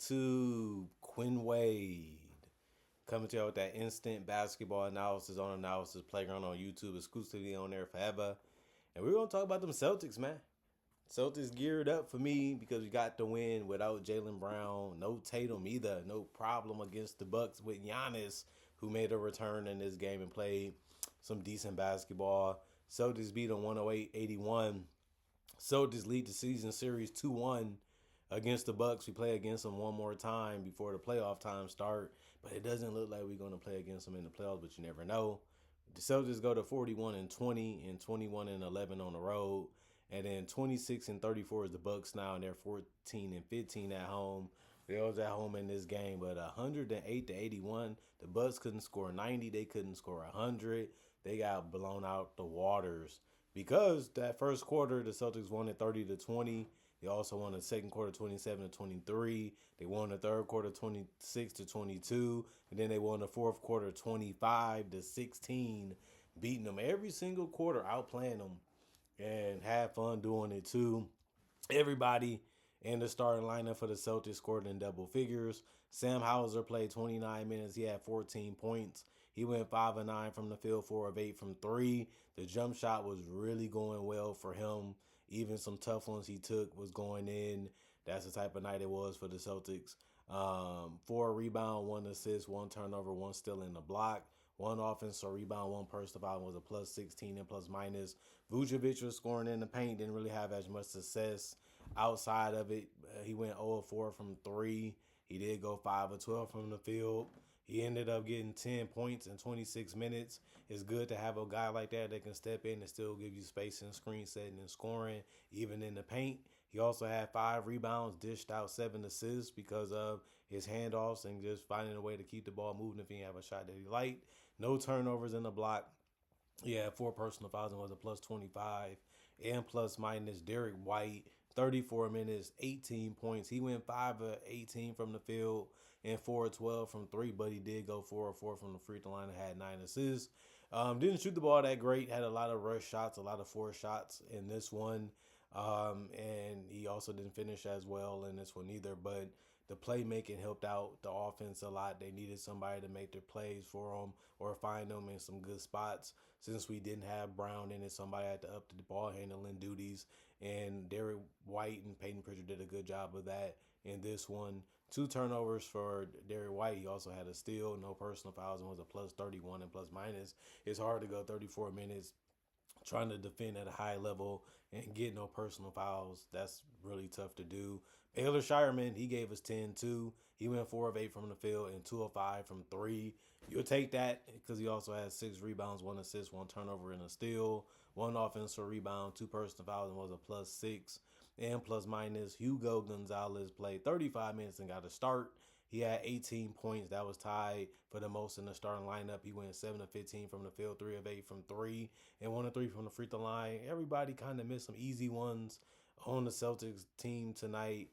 YouTube, Quinn Wade. Coming to you with that instant basketball analysis on Analysis Playground on YouTube, exclusively on there forever. And we're going to talk about them Celtics, man. Celtics geared up for me because we got the win without Jaylen Brown. No Tatum either. No problem against the Bucks with Giannis, who made a return in this game and played some decent basketball. Celtics beat them 108-81. Celtics lead the season series 2-1 against the Bucks. We play against them one more time before the playoff time start, but it doesn't look like we're going to play against them in the playoffs, but you never know. The Celtics go to 41-20 and 21-11 on the road, and then 26-34 is the Bucks now, and they're 14-15 at home. They was at home in this game, but 108-81. The Bucks couldn't score 90. They couldn't score 100. They got blown out the waters because that first quarter the Celtics won it 30-20. They also won the second quarter 27-23. They won the third quarter 26-22, and then they won the fourth quarter 25-16, beating them every single quarter, outplaying them, and had fun doing it too. Everybody in the starting lineup for the Celtics scored in double figures. Sam Hauser played 29 minutes. He had 14 points. He went 5 of 9 from the field, 4 of 8 from 3. The jump shot was really going well for him. Even some tough ones he took was going in. That's the type of night it was for the Celtics. 4 rebound, 1 assist, 1 turnover, 1 steal in the block. 1 offensive rebound, 1 personal foul, was a plus 16 and plus minus. Vucevic was scoring in the paint, didn't really have as much success outside of it. He went 0 of 4 from 3. He did go 5 of 12 from the field. He ended up getting 10 points in 26 minutes. It's good to have a guy like that can step in and still give you space and screen setting and scoring, even in the paint. He also had 5 rebounds, dished out 7 assists because of his handoffs and just finding a way to keep the ball moving if he have a shot that he liked. No turnovers in the block. He had 4 personal fouls and was a plus 25 and plus minus. Derek White, 34 minutes, 18 points. He went 5 of 18 from the field and 4 of 12 from 3, but he did go 4 of 4 from the free throw line and had 9 assists. Didn't shoot the ball that great. Had a lot of rush shots, a lot of forced shots in this one. And he also didn't finish as well in this one either. But the playmaking helped out the offense a lot. They needed somebody to make their plays for them or find them in some good spots. Since we didn't have Brown in it, somebody had to up the ball handling duties. And Derek White and Peyton Pritchard did a good job of that in this one. 2 turnovers for Derek White. He also had a steal, no personal fouls, and was a plus 31 and plus minus. It's hard to go 34 minutes trying to defend at a high level and get no personal fouls. That's really tough to do. Baylor Shireman, he gave us 10 too. He went 4 of 8 from the field and 2 of 5 from 3. You'll take that because he also had 6 rebounds, 1 assist, 1 turnover, and a steal. 1 offensive rebound, 2 personal fouls, and was a plus 6 and plus minus. Hugo Gonzalez played 35 minutes and got a start. He had 18 points. That was tied for the most in the starting lineup. He went 7 of 15 from the field, 3 of 8 from 3, and 1 of 3 from the free throw line. Everybody kind of missed some easy ones on the Celtics team tonight.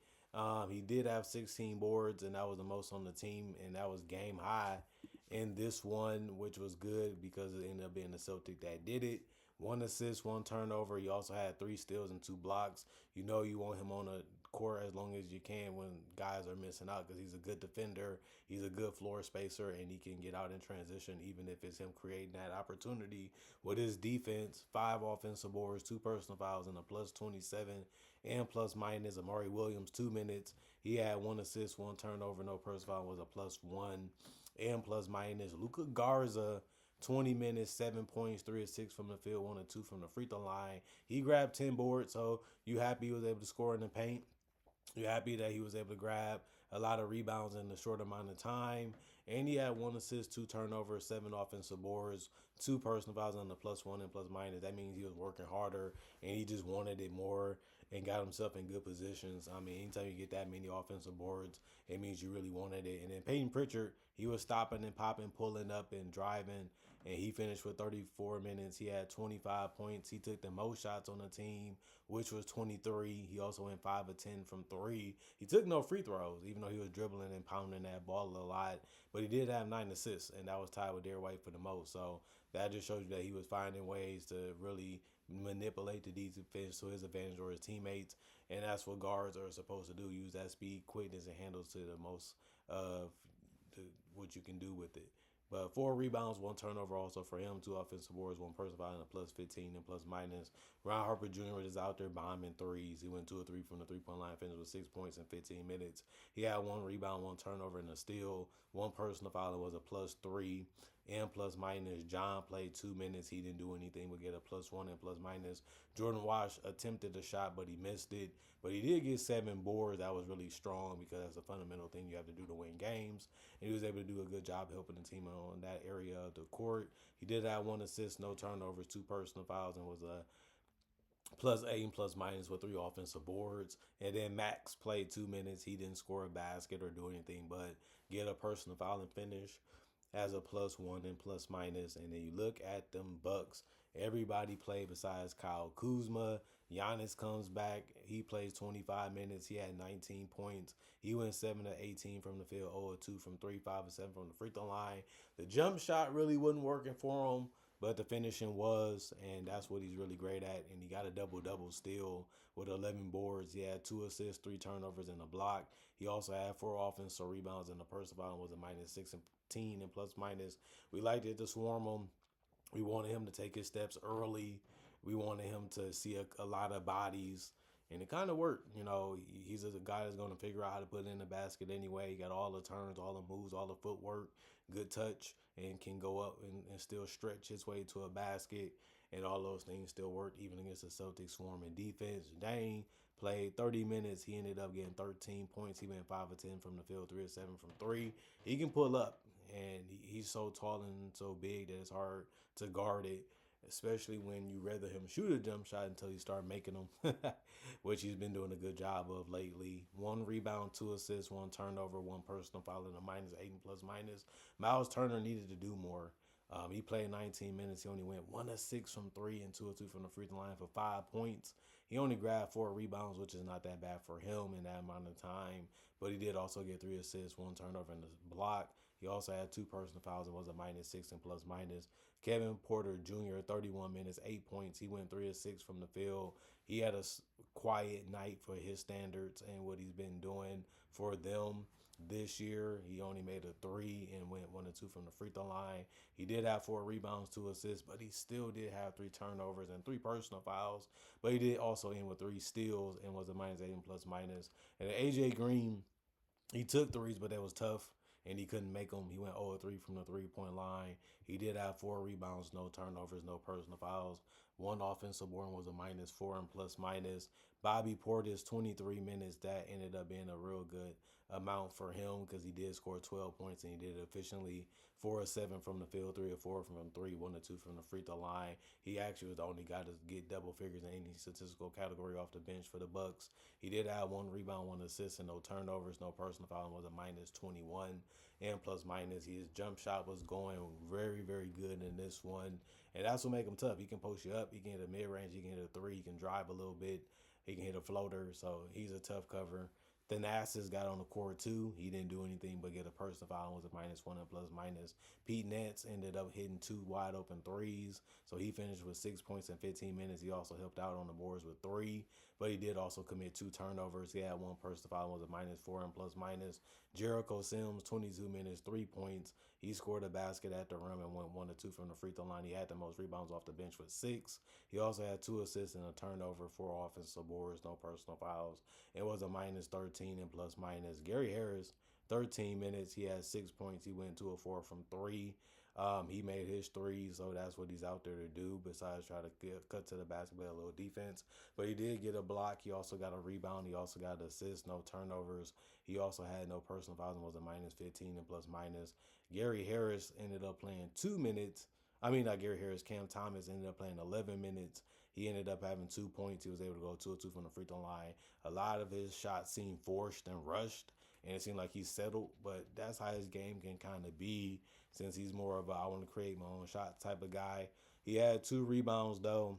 He did have 16 boards, and that was the most on the team, and that was game high in this one, which was good because it ended up being the Celtic that did it. 1 assist, 1 turnover. He also had 3 steals and 2 blocks. You know you want him on the court as long as you can when guys are missing out because he's a good defender. He's a good floor spacer, and he can get out in transition even if it's him creating that opportunity. With his defense, 5 offensive boards, 2 personal fouls, and a plus 27 and plus minus. Amari Williams, 2 minutes. He had 1 assist, 1 turnover, no personal foul, was a plus 1 and plus minus. Luka Garza, 20 minutes, 7 points, 3 of 6 from the field, 1 of 2 from the free throw line. He grabbed 10 boards, so you happy he was able to score in the paint. You're happy that he was able to grab a lot of rebounds in a short amount of time. And he had 1 assist, 2 turnovers, 7 offensive boards, 2 personal fouls on the plus 1 and plus minus. That means he was working harder and he just wanted it more and got himself in good positions. I mean, anytime you get that many offensive boards, it means you really wanted it. And then Peyton Pritchard, he was stopping and popping, pulling up and driving, and he finished with 34 minutes. He had 25 points. He took the most shots on the team, which was 23. He also went 5 of 10 from 3. He took no free throws, even though he was dribbling and pounding that ball a lot. But he did have 9 assists, and that was tied with Derek White for the most. So that just shows you that he was finding ways to really manipulate the defense to his advantage or his teammates. And that's what guards are supposed to do: use that speed, quickness, and handles to the most of what you can do with it. But 4 rebounds, 1 turnover also for him, 2 offensive boards, 1 personal foul, and a plus 15 and plus minus. Ron Harper Jr. was out there bombing threes. He went 2 or 3 from the 3-point line, finished with 6 points in 15 minutes. He had 1 rebound, 1 turnover, and a steal, 1 personal foul, and was a plus 3 and plus minus. John played 2 minutes. He didn't do anything but get a plus 1 and plus minus. Jordan Wash attempted the shot, but he missed it. But he did get 7 boards. That was really strong because that's a fundamental thing you have to do to win games. And he was able to do a good job helping the team on that area of the court. He did have 1 assist, no turnovers, 2 personal fouls, and was a plus 8 and plus minus with 3 offensive boards. And then Max played 2 minutes. He didn't score a basket or do anything but get a personal foul and finish as a plus 1 and plus minus. And then you look at them Bucks. Everybody played besides Kyle Kuzma. Giannis comes back. He plays 25 minutes. He had 19 points. He went 7 of 18 from the field, 0 of 2 from 3, 5 of 7 from the free throw line. The jump shot really wasn't working for him, but the finishing was, and that's what he's really great at. And he got a double-double still with 11 boards. He had 2 assists, 3 turnovers, and a block. He also had 4 offensive rebounds, and the personal foul was a minus 16 and plus minus. We liked it to swarm him. We wanted him to take his steps early. We wanted him to see a lot of bodies, and it kind of worked. You know, he's a guy that's going to figure out how to put it in the basket anyway. He got all the turns, all the moves, all the footwork, good touch, and can go up and still stretch his way to a basket, and all those things still work even against the Celtics swarming defense. Dane played 30 minutes. He ended up getting 13 points. He went 5 of 10 from the field, 3 of 7 from 3. He can pull up, and he's so tall and so big that it's hard to guard it, especially when you rather him shoot a jump shot until you start making them, which he's been doing a good job of lately. 1 rebound, 2 assists, 1 turnover, 1 personal foul, and a minus 8 and plus minus. Miles Turner needed to do more. He played 19 minutes. He only went 1 of 6 from 3 and 2 of 2 from the free throw line for 5 points. He only grabbed 4 rebounds, which is not that bad for him in that amount of time. But he did also get 3 assists, 1 turnover, and a block. He also had 2 personal fouls and was a minus 6 and plus minus. Kevin Porter Jr., 31 minutes, 8 points. He went 3 of 6 from the field. He had a quiet night for his standards and what he's been doing for them this year. He only made a 3 and went 1 of 2 from the free throw line. He did have 4 rebounds, 2 assists, but he still did have 3 turnovers and 3 personal fouls. But he did also end with 3 steals and was a minus 8 and plus minus. And AJ Green, he took threes, but that was tough, and he couldn't make them. He went 0 of 3 from the 3-point line. He did have 4 rebounds, no turnovers, no personal fouls. 1 offensive board was a minus 4 and plus minus. Bobby Portis, 23 minutes. That ended up being a real good amount for him because he did score 12 points and he did it efficiently. 4 of 7 from the field, 3 of 4 from 3, 1 of 2 from the free throw line. He actually was the only guy to get double figures in any statistical category off the bench for the Bucks. He did have 1 rebound, 1 assist, and no turnovers, no personal foul, and was a minus 21 and plus minus. His jump shot was going very, very good in this one, and that's what make him tough. He can post you up, he can hit a mid-range, he can hit a 3, he can drive a little bit, he can hit a floater, so he's a tough cover. Thanasis got on the court too. He didn't do anything but get a personal foul and was a minus 1 and plus minus. Pete Nance ended up hitting 2 wide open threes. So he finished with 6 points in 15 minutes. He also helped out on the boards with 3, but he did also commit 2 turnovers. He had 1 personal foul and was a minus 4 and plus minus. Jericho Sims, 22 minutes, 3 points. He scored a basket at the rim and went 1 of 2 from the free throw line. He had the most rebounds off the bench with 6. He also had 2 assists and a turnover, 4 offensive boards, no personal fouls. It was a minus 13 and plus minus. Gary Harris, 13 minutes. He had 6 points. He went 2 of 4 from 3. He made his 3, so that's what he's out there to do besides try to cut to the basket, play a little defense. But he did get a block. He also got a rebound. He also got an assist, no turnovers. He also had no personal fouls and was a minus 15 and plus minus. Gary Harris ended up playing 2 minutes. Not Gary Harris. Cam Thomas ended up playing 11 minutes. He ended up having 2 points. He was able to go 2 of 2 from the free throw line. A lot of his shots seemed forced and rushed, and it seemed like he settled, but that's how his game can kind of be since he's more of a I want to create my own shot type of guy. He had 2 rebounds, though,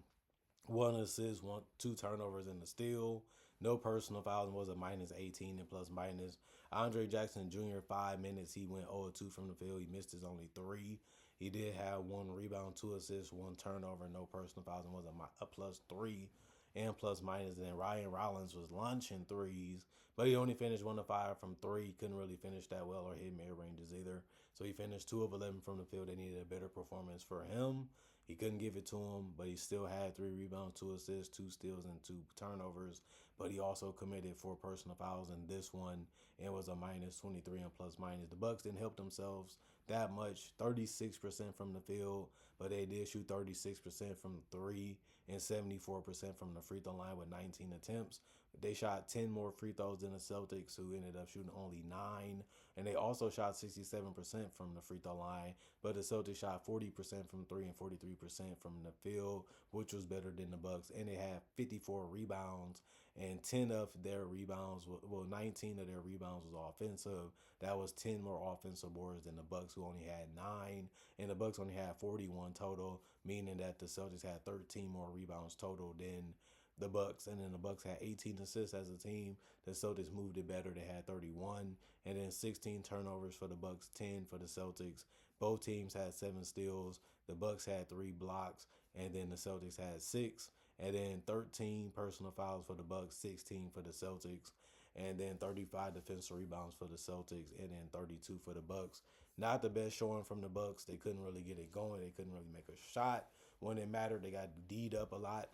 1 assist, 2 turnovers, and a steal. No personal fouls and was a minus 18 and plus minus. Andre Jackson Jr., 5 minutes. He went 0 of 2 from the field. He missed his only 3. He did have 1 rebound, 2 assists, 1 turnover, no personal fouls, and was a +3 and plus minus. And then Ryan Rollins was launching threes, but he only finished 1 of 5 from three. Couldn't really finish that well or hit mid ranges either. So he finished 2 of 11 from the field. They needed a better performance for him. He couldn't give it to him, but he still had 3 rebounds, 2 assists, 2 steals, and 2 turnovers. But he also committed 4 personal fouls in this one and was a -23 and plus minus. The Bucks didn't help themselves that much. 36% from the field, but they did shoot 36% from three and 74% from the free throw line with 19 attempts. They shot 10 more free throws than the Celtics, who ended up shooting only 9. And they also shot 67% from the free throw line, but the Celtics shot 40% from three and 43% from the field, which was better than the Bucks. And they had 54 rebounds, and 10 of their rebounds, 19 of their rebounds was offensive. That was 10 more offensive boards than the Bucks, who only had 9, and the Bucks only had 41 total, meaning that the Celtics had 13 more rebounds total than the Bucks. And then the Bucks had 18 assists as a team. The Celtics moved it better. They had 31, and then 16 turnovers for the Bucks, 10 for the Celtics. Both teams had 7 steals. The Bucks had 3 blocks, and then the Celtics had 6. And then 13 personal fouls for the Bucks, 16 for the Celtics, and then 35 defensive rebounds for the Celtics, and then 32 for the Bucks. Not the best showing from the Bucks. They couldn't really get it going. They couldn't really make a shot when it mattered. They got D'd up a lot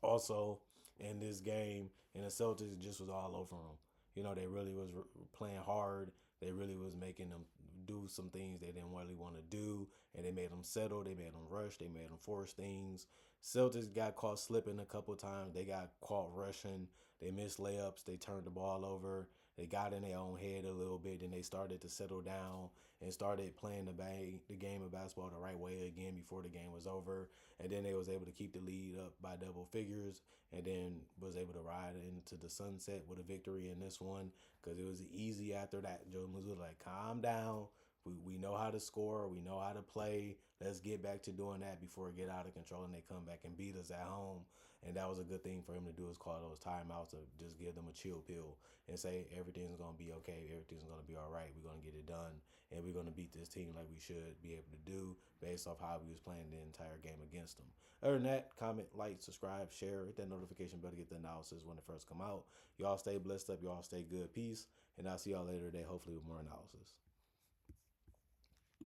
also in this game, and the Celtics just was all over them. They really was playing hard. They really was making them do some things they didn't really want to do, and they made them settle. They made them rush. They made them force things. Celtics got caught slipping a couple times. They got caught rushing. They missed layups. They turned the ball over. They got in their own head a little bit, and they started to settle down and started playing the game of basketball the right way again before the game was over. And then they was able to keep the lead up by double figures, and then was able to ride into the sunset with a victory in this one, because it was easy after that. Joe Mazzulla like, calm down. We know how to score. We know how to play. Let's get back to doing that before it get out of control and they come back and beat us at home. And that was a good thing for him to do, is call those timeouts to just give them a chill pill and say everything's going to be okay. Everything's going to be all right. We're going to get it done, and we're going to beat this team like we should be able to do based off how we was playing the entire game against them. Other than that, comment, like, subscribe, share, hit that notification bell to get the analysis when it first come out. Y'all stay blessed up. Y'all stay good. Peace. And I'll see y'all later today, hopefully with more analysis.